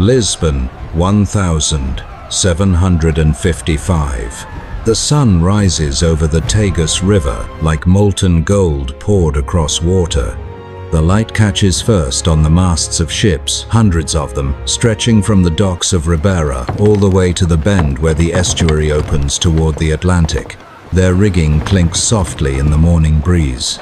Lisbon, 1755. The sun rises over the Tagus River like molten gold poured across water. The light catches first on the masts of ships, hundreds of them, stretching from the docks of Ribera all the way to the bend where the estuary opens toward the Atlantic. Their rigging clinks softly in the morning breeze.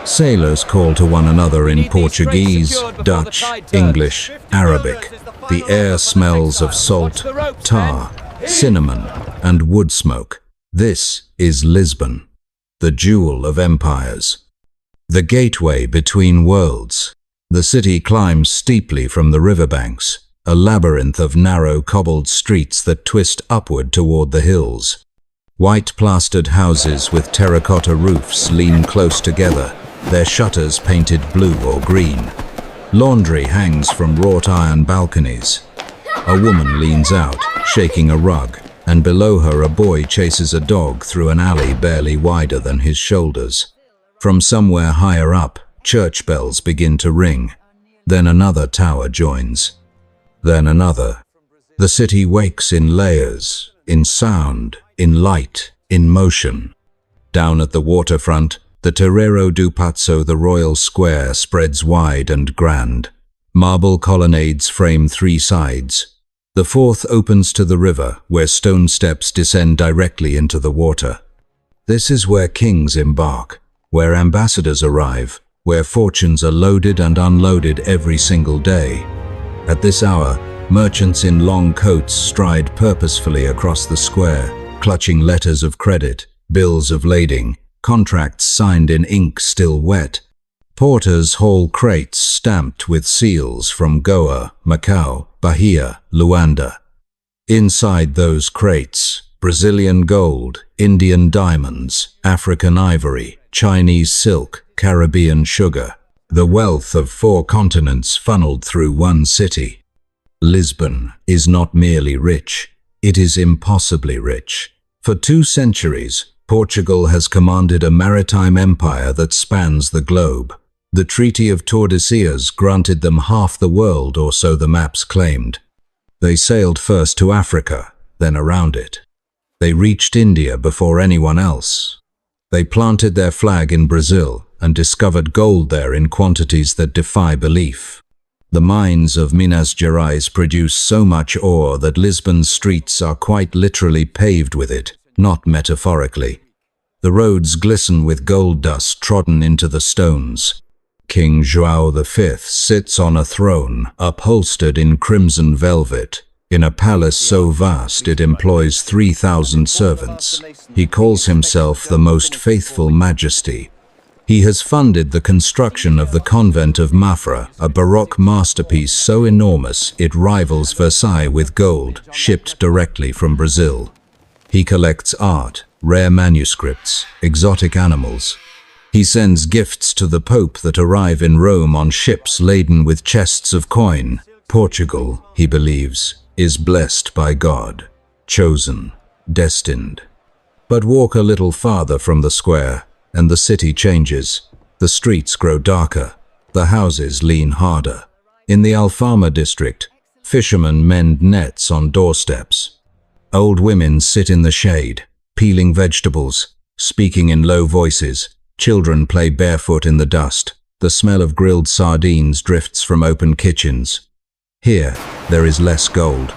Sailors call to one another in Portuguese, Dutch, English, Arabic. The air smells of salt, tar, cinnamon, and wood smoke. This is Lisbon, the jewel of empires. The gateway between worlds. The city climbs steeply from the riverbanks, a labyrinth of narrow cobbled streets that twist upward toward the hills. White plastered houses with terracotta roofs lean close together, their shutters painted blue or green. Laundry hangs from wrought iron balconies. A woman leans out, shaking a rug, and below her a boy chases a dog through an alley barely wider than his shoulders. From somewhere higher up, church bells begin to ring. Then another tower joins. Then another. The city wakes in layers, in sound, in light, in motion. Down at the waterfront, the Terreiro do Paço, the royal square, spreads wide and grand. Marble colonnades frame three sides. The fourth opens to the river, where stone steps descend directly into the water. This is where kings embark, where ambassadors arrive, where fortunes are loaded and unloaded every single day. At this hour, merchants in long coats stride purposefully across the square, clutching letters of credit, bills of lading, contracts signed in ink still wet. Porters haul crates stamped with seals from Goa, Macau, Bahia, Luanda. Inside those crates, Brazilian gold, Indian diamonds, African ivory, Chinese silk, Caribbean sugar. The wealth of 4 continents funneled through one city. Lisbon is not merely rich, it is impossibly rich. For 2 centuries, Portugal has commanded a maritime empire that spans the globe. The Treaty of Tordesillas granted them half the world, or so the maps claimed. They sailed first to Africa, then around it. They reached India before anyone else. They planted their flag in Brazil and discovered gold there in quantities that defy belief. The mines of Minas Gerais produce so much ore that Lisbon's streets are quite literally paved with it, not metaphorically. The roads glisten with gold dust trodden into the stones. King João V sits on a throne upholstered in crimson velvet, in a palace so vast it employs 3,000 servants. He calls himself the most faithful majesty. He has funded the construction of the convent of Mafra, a Baroque masterpiece so enormous it rivals Versailles with gold, shipped directly from Brazil. He collects art, rare manuscripts, exotic animals. He sends gifts to the Pope that arrive in Rome on ships laden with chests of coin. Portugal, he believes, is blessed by God, chosen, destined. But walk a little farther from the square, and the city changes. The streets grow darker, the houses lean harder. In the Alfama district, fishermen mend nets on doorsteps. Old women sit in the shade, peeling vegetables, speaking in low voices. Children play barefoot in the dust. The smell of grilled sardines drifts from open kitchens. Here, there is less gold,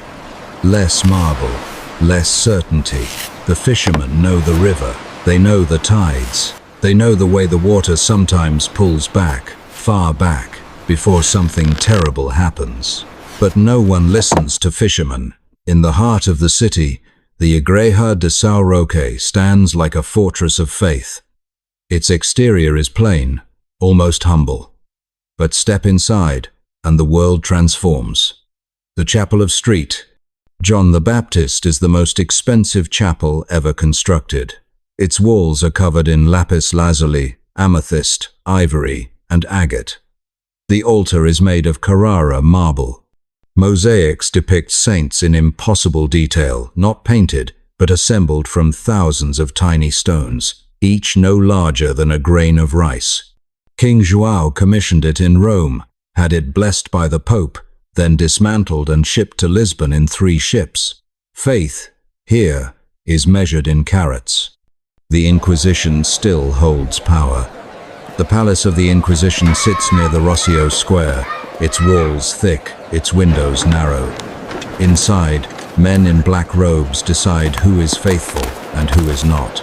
less marble, less certainty. The fishermen know the river. They know the tides. They know the way the water sometimes pulls back, far back, before something terrible happens. But no one listens to fishermen. In the heart of the city, the Igreja de São Roque stands like a fortress of faith. Its exterior is plain, almost humble. But step inside, and the world transforms. The Chapel of St. John the Baptist is the most expensive chapel ever constructed. Its walls are covered in lapis lazuli, amethyst, ivory, and agate. The altar is made of Carrara marble. Mosaics depict saints in impossible detail, not painted, but assembled from thousands of tiny stones, each no larger than a grain of rice. King João commissioned it in Rome, had it blessed by the Pope, then dismantled and shipped to Lisbon in 3 ships. Faith, here, is measured in carats. The Inquisition still holds power. The Palace of the Inquisition sits near the Rocio Square, its walls thick, its windows narrow. Inside, men in black robes decide who is faithful and who is not.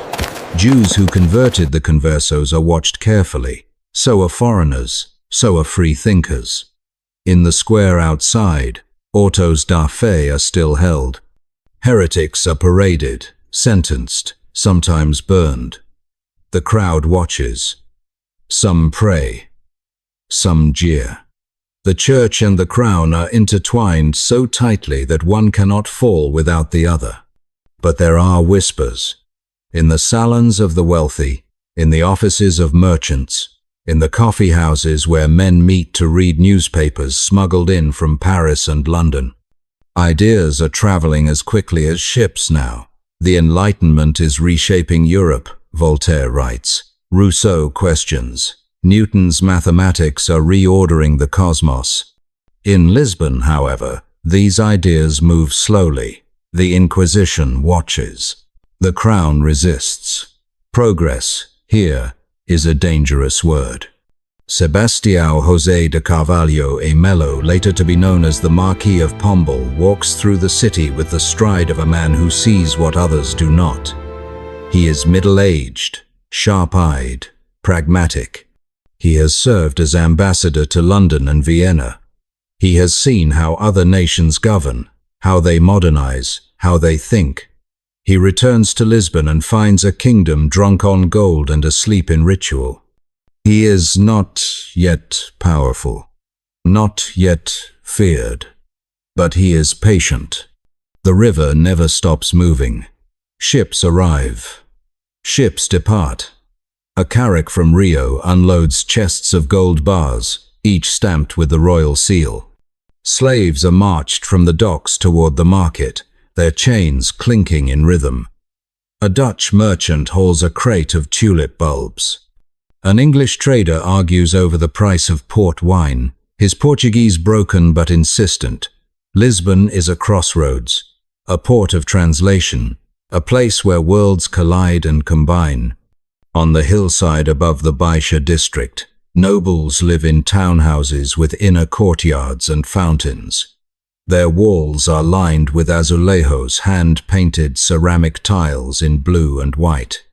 Jews who converted the conversos are watched carefully. So are foreigners, so are free thinkers. In the square outside, autos da fe are still held. Heretics are paraded, sentenced, sometimes burned. The crowd watches. Some pray, some jeer. The church and the crown are intertwined so tightly that one cannot fall without the other. But there are whispers. In the salons of the wealthy, in the offices of merchants, in the coffee houses where men meet to read newspapers smuggled in from Paris and London. Ideas are traveling as quickly as ships now. The Enlightenment is reshaping Europe, Voltaire writes. Rousseau questions. Newton's mathematics are reordering the cosmos. In Lisbon, however, these ideas move slowly. The Inquisition watches. The crown resists. Progress, here, is a dangerous word. Sebastião José de Carvalho e Melo, later to be known as the Marquis of Pombal, walks through the city with the stride of a man who sees what others do not. He is middle-aged, sharp-eyed, pragmatic. He has served as ambassador to London and Vienna. He has seen how other nations govern, how they modernize, how they think. He returns to Lisbon and finds a kingdom drunk on gold and asleep in ritual. He is not yet powerful, not yet feared, but he is patient. The river never stops moving. Ships arrive. Ships depart. A carrack from Rio unloads chests of gold bars, each stamped with the royal seal. Slaves are marched from the docks toward the market, their chains clinking in rhythm. A Dutch merchant hauls a crate of tulip bulbs. An English trader argues over the price of port wine, his Portuguese broken but insistent. Lisbon is a crossroads, a port of translation, a place where worlds collide and combine. On the hillside above the Baixa district, nobles live in townhouses with inner courtyards and fountains. Their walls are lined with azulejos, hand-painted ceramic tiles in blue and white.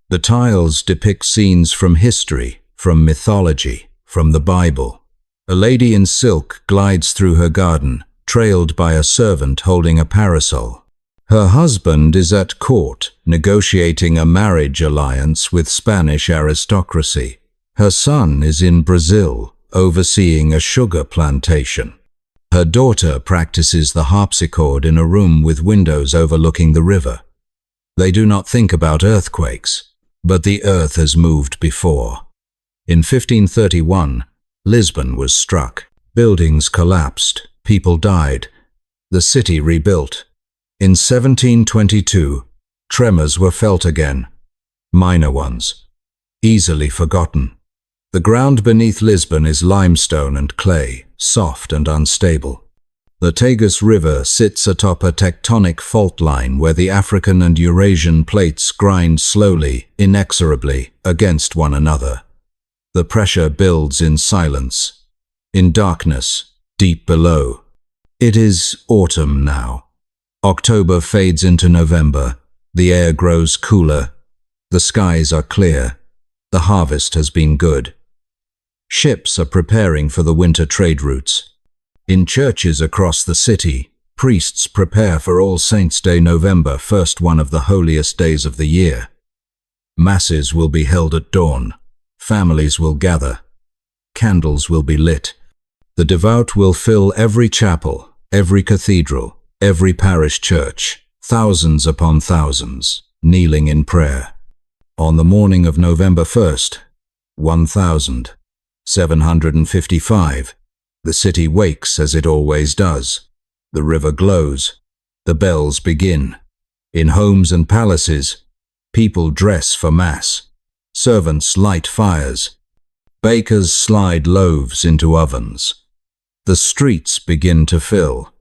The tiles depict scenes from history, from mythology, from the Bible. A lady in silk glides through her garden, trailed by a servant holding a parasol. Her husband is at court, negotiating a marriage alliance with Spanish aristocracy. Her son is in Brazil, overseeing a sugar plantation. Her daughter practices the harpsichord in a room with windows overlooking the river. They do not think about earthquakes, but the earth has moved before. In 1531, Lisbon was struck. Buildings collapsed, people died, the city rebuilt. In 1722, tremors were felt again, minor ones, easily forgotten. The ground beneath Lisbon is limestone and clay, soft and unstable. The Tagus River sits atop a tectonic fault line where the African and Eurasian plates grind slowly, inexorably, against one another. The pressure builds in silence, in darkness, deep below. It is autumn now. October fades into November. The air grows cooler. The skies are clear. The harvest has been good. Ships are preparing for the winter trade routes. In churches across the city, priests prepare for All Saints' Day, November 1st, one of the holiest days of the year. Masses will be held at dawn. Families will gather. Candles will be lit. The devout will fill every chapel, every cathedral, every parish church, thousands upon thousands, kneeling in prayer. On the morning of November 1st, 1755, the city wakes as it always does. The river glows. The bells begin. In homes and palaces, people dress for mass. Servants light fires. Bakers slide loaves into ovens. The streets begin to fill.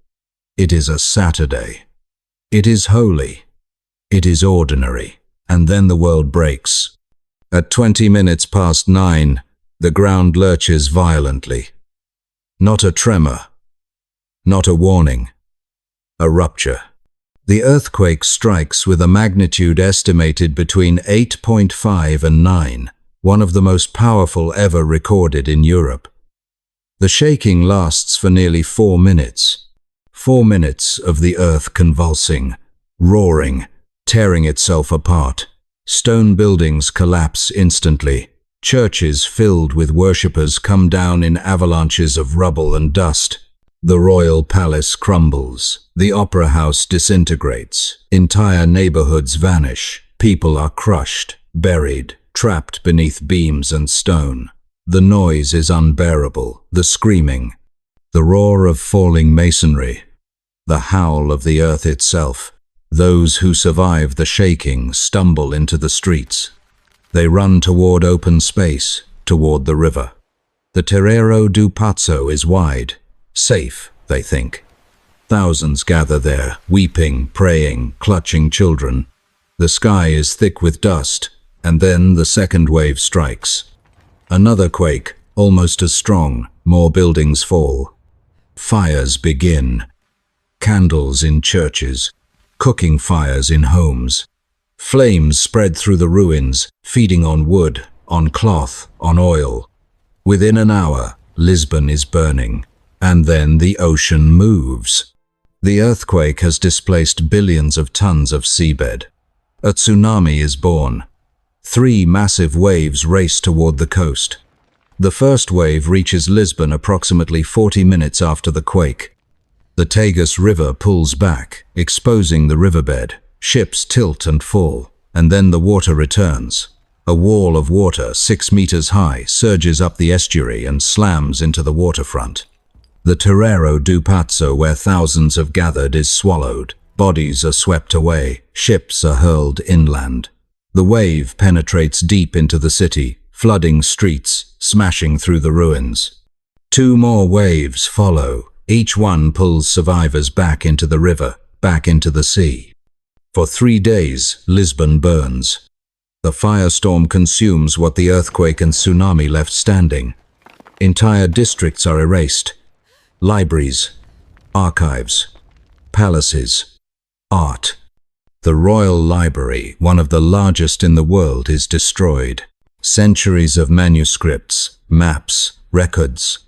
It is a Saturday. It is holy. It is ordinary. And then the world breaks. At 20 minutes past 9, the ground lurches violently. Not a tremor. Not a warning. A rupture. The earthquake strikes with a magnitude estimated between 8.5 and 9, one of the most powerful ever recorded in Europe. The shaking lasts for nearly 4 minutes. 4 minutes of the earth convulsing, roaring, tearing itself apart. Stone buildings collapse instantly. Churches filled with worshippers come down in avalanches of rubble and dust. The royal palace crumbles. The opera house disintegrates. Entire neighborhoods vanish. People are crushed, buried, trapped beneath beams and stone. The noise is unbearable. The screaming, the roar of falling masonry, the howl of the earth itself. Those who survive the shaking stumble into the streets. They run toward open space, toward the river. The Terreiro do Passo is wide. Safe, they think. Thousands gather there, weeping, praying, clutching children. The sky is thick with dust, and then the second wave strikes. Another quake, almost as strong. More buildings fall. Fires begin. Candles in churches. Cooking fires in homes. Flames spread through the ruins, feeding on wood, on cloth, on oil. Within an hour, Lisbon is burning. And then the ocean moves. The earthquake has displaced billions of tons of seabed. A tsunami is born. 3 massive waves race toward the coast. The first wave reaches Lisbon approximately 40 minutes after the quake. The Tagus River pulls back, exposing the riverbed. Ships tilt and fall, and then the water returns. A wall of water 6 meters high surges up the estuary and slams into the waterfront. The Terreiro do Passo, where thousands have gathered, is swallowed. Bodies are swept away. Ships are hurled inland. The wave penetrates deep into the city, flooding streets, smashing through the ruins. 2 more waves follow. Each one pulls survivors back into the river, back into the sea. For 3 days, Lisbon burns. The firestorm consumes what the earthquake and tsunami left standing. Entire districts are erased. Libraries, archives, palaces, art. The Royal Library, one of the largest in the world, is destroyed. Centuries of manuscripts, maps, records,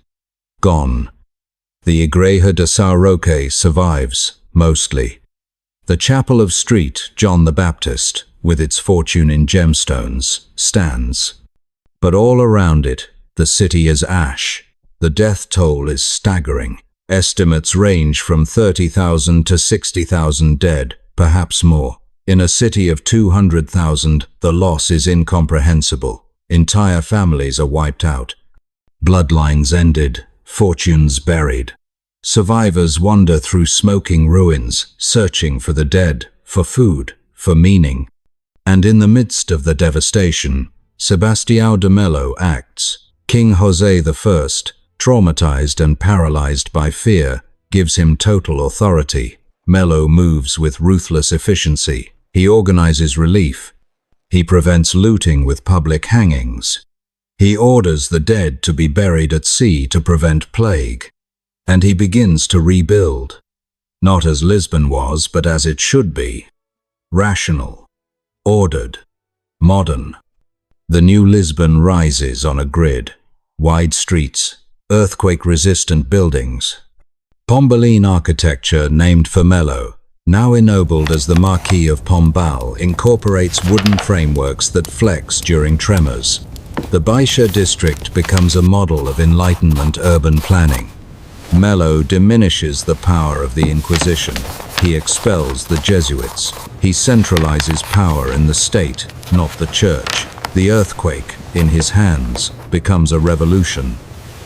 gone. The Igreja de São Roque survives, mostly. The Chapel of St. John the Baptist, with its fortune in gemstones, stands. But all around it, the city is ash. The death toll is staggering. Estimates range from 30,000 to 60,000 dead, perhaps more. In a city of 200,000, the loss is incomprehensible. Entire families are wiped out. Bloodlines ended, fortunes buried. Survivors wander through smoking ruins, searching for the dead, for food, for meaning. And in the midst of the devastation, Sebastião de Melo acts. King José I, traumatized and paralyzed by fear, gives him total authority. Melo moves with ruthless efficiency. He organizes relief. He prevents looting with public hangings. He orders the dead to be buried at sea to prevent plague. And he begins to rebuild. Not as Lisbon was, but as it should be. Rational. Ordered. Modern. The new Lisbon rises on a grid. Wide streets. Earthquake-resistant buildings. Pombaline architecture, named for Melo, now ennobled as the Marquis of Pombal, incorporates wooden frameworks that flex during tremors. The Baixa district becomes a model of Enlightenment urban planning. Melo diminishes the power of the Inquisition. He expels the Jesuits. He centralizes power in the state, not the church. The earthquake, in his hands, becomes a revolution.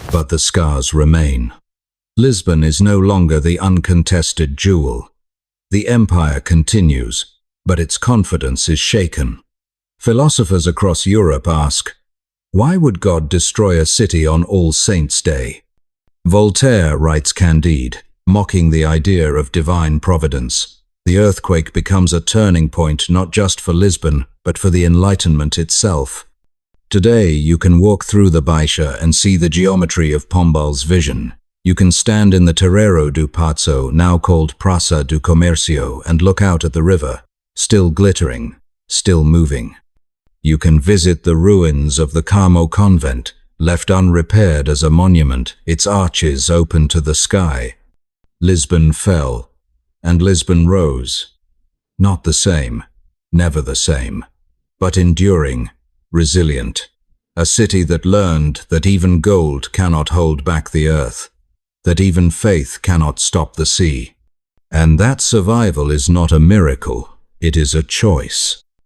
But the scars remain. Lisbon is no longer the uncontested jewel. The empire continues, but its confidence is shaken. Philosophers across Europe ask, why would God destroy a city on All Saints' Day? Voltaire writes Candide, mocking the idea of divine providence. The earthquake becomes a turning point not just for Lisbon, but for the Enlightenment itself. Today, you can walk through the Baixa and see the geometry of Pombal's vision. You can stand in the Terreiro do Paço, now called Praça do Comércio, and look out at the river, still glittering, still moving. You can visit the ruins of the Carmo convent, left unrepaired as a monument, its arches open to the sky. Lisbon fell, and Lisbon rose. Not the same, never the same, but enduring, resilient. A city that learned that even gold cannot hold back the earth, that even faith cannot stop the sea. And that survival is not a miracle, it is a choice.